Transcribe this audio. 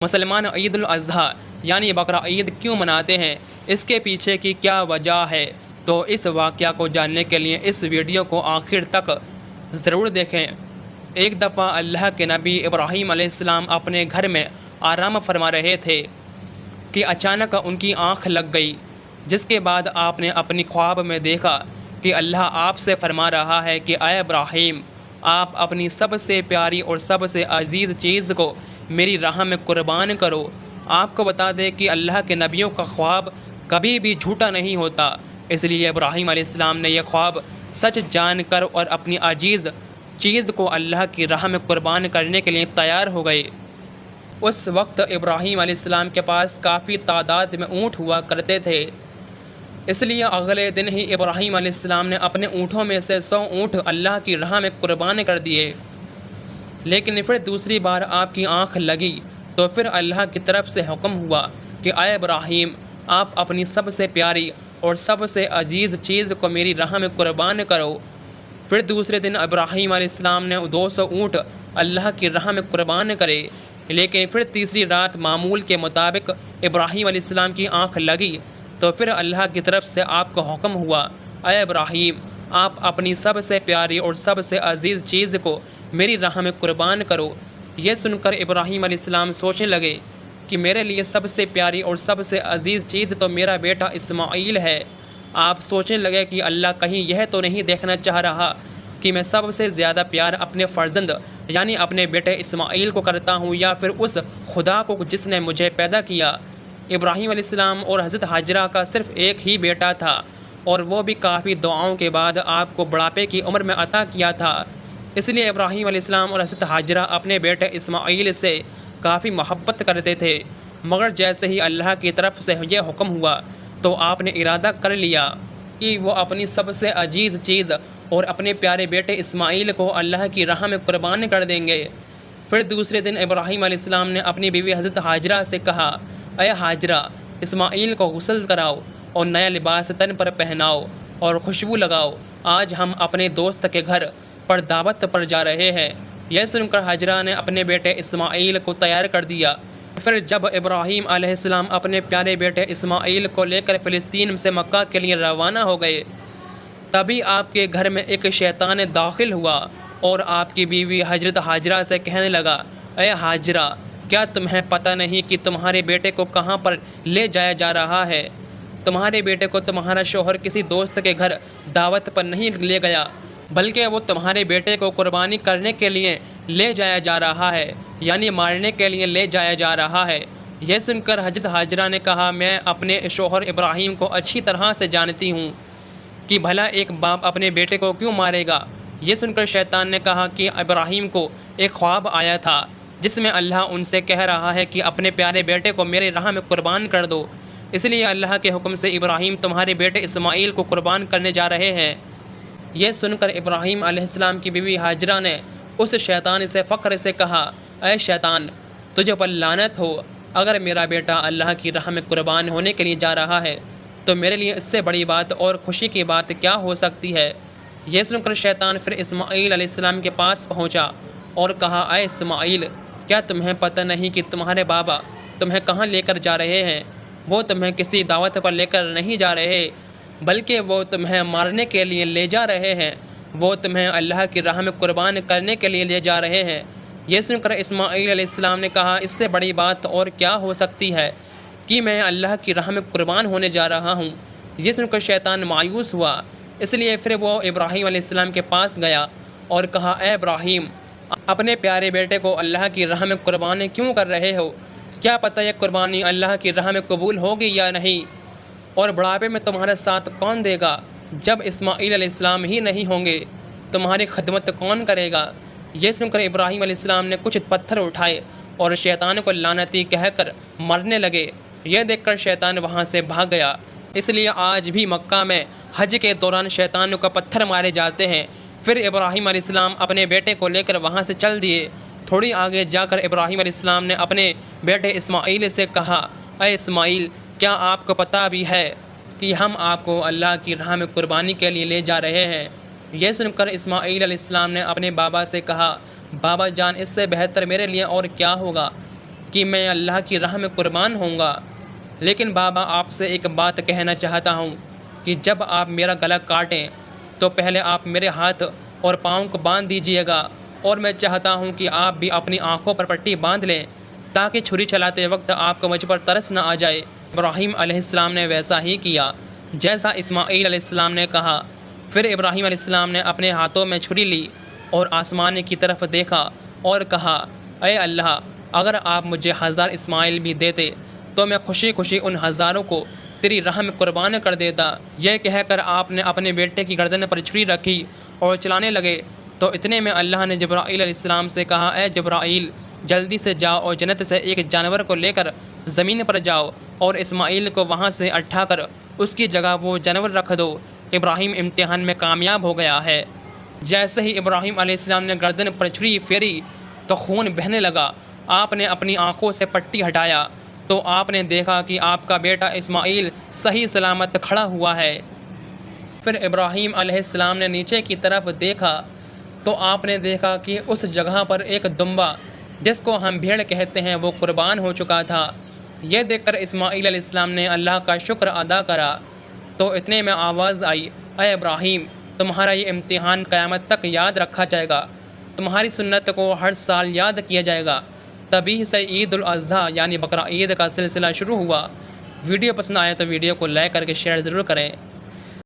مسلمان عید الاضحیٰ یعنی بقرہ عید کیوں مناتے ہیں، اس کے پیچھے کی کیا وجہ ہے؟ تو اس واقعہ کو جاننے کے لیے اس ویڈیو کو آخر تک ضرور دیکھیں۔ ایک دفعہ اللہ کے نبی ابراہیم علیہ السلام اپنے گھر میں آرام فرما رہے تھے کہ اچانک ان کی آنکھ لگ گئی، جس کے بعد آپ نے اپنی خواب میں دیکھا کہ اللہ آپ سے فرما رہا ہے کہ اے ابراہیم، آپ اپنی سب سے پیاری اور سب سے عزیز چیز کو میری راہ میں قربان کرو۔ آپ کو بتا دیں کہ اللہ کے نبیوں کا خواب کبھی بھی جھوٹا نہیں ہوتا، اس لیے ابراہیم علیہ السلام نے یہ خواب سچ جان کر اور اپنی عزیز چیز کو اللہ کی راہ میں قربان کرنے کے لیے تیار ہو گئے۔ اس وقت ابراہیم علیہ السلام کے پاس کافی تعداد میں اونٹ ہوا کرتے تھے، اس لیے اگلے دن ہی ابراہیم علیہ السلام نے اپنے اونٹوں میں سے 100 اونٹ اللہ کی راہ میں قربان کر دیے۔ لیکن پھر دوسری بار آپ کی آنکھ لگی تو پھر اللہ کی طرف سے حکم ہوا کہ اے ابراہیم، آپ اپنی سب سے پیاری اور سب سے عزیز چیز کو میری راہ میں قربان کرو۔ پھر دوسرے دن ابراہیم علیہ السلام نے 200 اونٹ اللہ کی راہ میں قربان کرے، لیکن پھر تیسری رات معمول کے مطابق ابراہیم علیہ السلام کی آنکھ لگی تو پھر اللہ کی طرف سے آپ کو حکم ہوا، اے ابراہیم، آپ اپنی سب سے پیاری اور سب سے عزیز چیز کو میری راہ میں قربان کرو۔ یہ سن کر ابراہیم علیہ السلام سوچنے لگے کہ میرے لیے سب سے پیاری اور سب سے عزیز چیز تو میرا بیٹا اسماعیل ہے۔ آپ سوچنے لگے کہ اللہ کہیں یہ تو نہیں دیکھنا چاہ رہا کہ میں سب سے زیادہ پیار اپنے فرزند یعنی اپنے بیٹے اسماعیل کو کرتا ہوں یا پھر اس خدا کو جس نے مجھے پیدا کیا۔ ابراہیم علیہ السلام اور حضرت حاجرہ کا صرف ایک ہی بیٹا تھا، اور وہ بھی کافی دعاؤں کے بعد آپ کو بڑھاپے کی عمر میں عطا کیا تھا۔ اس لیے ابراہیم علیہ السلام اور حضرت حاجرہ اپنے بیٹے اسماعیل سے کافی محبت کرتے تھے، مگر جیسے ہی اللہ کی طرف سے یہ حکم ہوا تو آپ نے ارادہ کر لیا کہ وہ اپنی سب سے عزیز چیز اور اپنے پیارے بیٹے اسماعیل کو اللہ کی راہ میں قربان کر دیں گے۔ پھر دوسرے دن ابراہیم علیہ السلام نے اپنی بیوی حضرت حاجرہ سے کہا، اے حاجرہ، اسماعیل کو غسل کراؤ اور نیا لباس تن پر پہناؤ اور خوشبو لگاؤ، آج ہم اپنے دوست کے گھر پر دعوت پر جا رہے ہیں۔ یہ سن کر حاجرہ نے اپنے بیٹے اسماعیل کو تیار کر دیا۔ پھر جب ابراہیم علیہ السلام اپنے پیارے بیٹے اسماعیل کو لے کر فلسطین سے مکہ کے لیے روانہ ہو گئے، تبھی آپ کے گھر میں ایک شیطان داخل ہوا اور آپ کی بیوی حضرت حاجرہ سے کہنے لگا، اے حاجرہ، کیا تمہیں پتہ نہیں کہ تمہارے بیٹے کو کہاں پر لے جایا جا رہا ہے؟ تمہارے بیٹے کو تمہارا شوہر کسی دوست کے گھر دعوت پر نہیں لے گیا، بلکہ وہ تمہارے بیٹے کو قربانی کرنے کے لیے لے جایا جا رہا ہے، یعنی مارنے کے لیے لے جایا جا رہا ہے۔ یہ سن کر حضرت حاجرہ نے کہا، میں اپنے شوہر ابراہیم کو اچھی طرح سے جانتی ہوں کہ بھلا ایک باپ اپنے بیٹے کو کیوں مارے گا۔ یہ سن کر شیطان نے کہا کہ ابراہیم کو ایک خواب آیا تھا جس میں اللہ ان سے کہہ رہا ہے کہ اپنے پیارے بیٹے کو میرے راہ میں قربان کر دو، اس لیے اللہ کے حکم سے ابراہیم تمہارے بیٹے اسماعیل کو قربان کرنے جا رہے ہیں۔ یہ سن کر ابراہیم علیہ السلام کی بیوی حاجرہ نے اس شیطان سے فخر سے کہا، اے شیطان، تجھے پر لعنت ہو، اگر میرا بیٹا اللہ کی راہ میں قربان ہونے کے لیے جا رہا ہے تو میرے لیے اس سے بڑی بات اور خوشی کی بات کیا ہو سکتی ہے۔ یہ سن کر شیطان پھر اسماعیل علیہ السلام کے پاس پہنچا اور کہا، اے اسماعیل، کیا تمہیں پتہ نہیں کہ تمہارے بابا تمہیں کہاں لے کر جا رہے ہیں؟ وہ تمہیں کسی دعوت پر لے کر نہیں جا رہے، بلکہ وہ تمہیں مارنے کے لیے لے جا رہے ہیں، وہ تمہیں اللہ کی راہ میں قربان کرنے کے لیے لے جا رہے ہیں۔ یہ سن کر اسماعیل علیہ السلام نے کہا، اس سے بڑی بات اور کیا ہو سکتی ہے کہ میں اللہ کی راہ میں قربان ہونے جا رہا ہوں۔ یہ سن کر شیطان مایوس ہوا، اس لیے پھر وہ ابراہیم علیہ السلام کے پاس گیا اور کہا، اے ابراہیم، اپنے پیارے بیٹے کو اللہ کی راہ میں قربانی کیوں کر رہے ہو؟ کیا پتہ یہ قربانی اللہ کی راہ میں قبول ہوگی یا نہیں، اور بڑھاپے میں تمہارا ساتھ کون دے گا؟ جب اسماعیل علیہ السلام ہی نہیں ہوں گے تمہاری خدمت کون کرے گا؟ یہ سن کر ابراہیم علیہ السلام نے کچھ پتھر اٹھائے اور شیطان کو لعنتی کہہ کر مرنے لگے۔ یہ دیکھ کر شیطان وہاں سے بھاگ گیا۔ اس لیے آج بھی مکہ میں حج کے دوران شیطانوں کو پتھر مارے جاتے ہیں۔ پھر ابراہیم علیہ السلام اپنے بیٹے کو لے کر وہاں سے چل دیے۔ تھوڑی آگے جا کر ابراہیم علیہ السلام نے اپنے بیٹے اسماعیل سے کہا، اے اسماعیل، کیا آپ کو پتہ بھی ہے کہ ہم آپ کو اللہ کی راہ میں قربانی کے لیے لے جا رہے ہیں؟ یہ سن کر اسماعیل علیہ السلام نے اپنے بابا سے کہا، بابا جان، اس سے بہتر میرے لیے اور کیا ہوگا کہ میں اللہ کی راہ میں قربان ہوں گا، لیکن بابا آپ سے ایک بات کہنا چاہتا ہوں کہ جب آپ میرا گلا کاٹیں تو پہلے آپ میرے ہاتھ اور پاؤں کو باندھ دیجیے گا، اور میں چاہتا ہوں کہ آپ بھی اپنی آنکھوں پر پٹی باندھ لیں تاکہ چھری چلاتے وقت آپ کو مجھ پر ترس نہ آ جائے۔ ابراہیم علیہ السلام نے ویسا ہی کیا جیسا اسماعیل علیہ السلام نے کہا۔ پھر ابراہیم علیہ السلام نے اپنے ہاتھوں میں چھری لی اور آسمان کی طرف دیکھا اور کہا، اے اللہ، اگر آپ مجھے 1000 اسماعیل بھی دیتے تو میں خوشی خوشی ان 1000 کو تیری راہ میں قربان کر دیتا۔ یہ کہہ کر آپ نے اپنے بیٹے کی گردن پر چھری رکھی اور چلانے لگے تو اتنے میں اللہ نے جبرائیل علیہ السلام سے کہا، اے جبرائیل، جلدی سے جاؤ اور جنت سے ایک جانور کو لے کر زمین پر جاؤ اور اسماعیل کو وہاں سے اٹھا کر اس کی جگہ وہ جانور رکھ دو۔ ابراہیم امتحان میں کامیاب ہو گیا ہے۔ جیسے ہی ابراہیم علیہ السلام نے گردن پر چھری پھیری تو خون بہنے لگا۔ آپ نے اپنی آنکھوں سے پٹی ہٹایا تو آپ نے دیکھا کہ آپ کا بیٹا اسماعیل صحیح سلامت کھڑا ہوا ہے۔ پھر ابراہیم علیہ السلام نے نیچے کی طرف دیکھا تو آپ نے دیکھا کہ اس جگہ پر ایک دمبا جس کو ہم بھیڑ کہتے ہیں وہ قربان ہو چکا تھا۔ یہ دیکھ کر اسماعیل علیہ السلام نے اللہ کا شکر ادا کرا تو اتنے میں آواز آئی، اے ابراہیم، تمہارا یہ امتحان قیامت تک یاد رکھا جائے گا، تمہاری سنت کو ہر سال یاد کیا جائے گا۔ تبھی سے عید الاضحیٰ یعنی بقرہ عید کا سلسلہ شروع ہوا۔ ویڈیو پسند آئے تو ویڈیو کو لائک کر کے شیئر ضرور کریں۔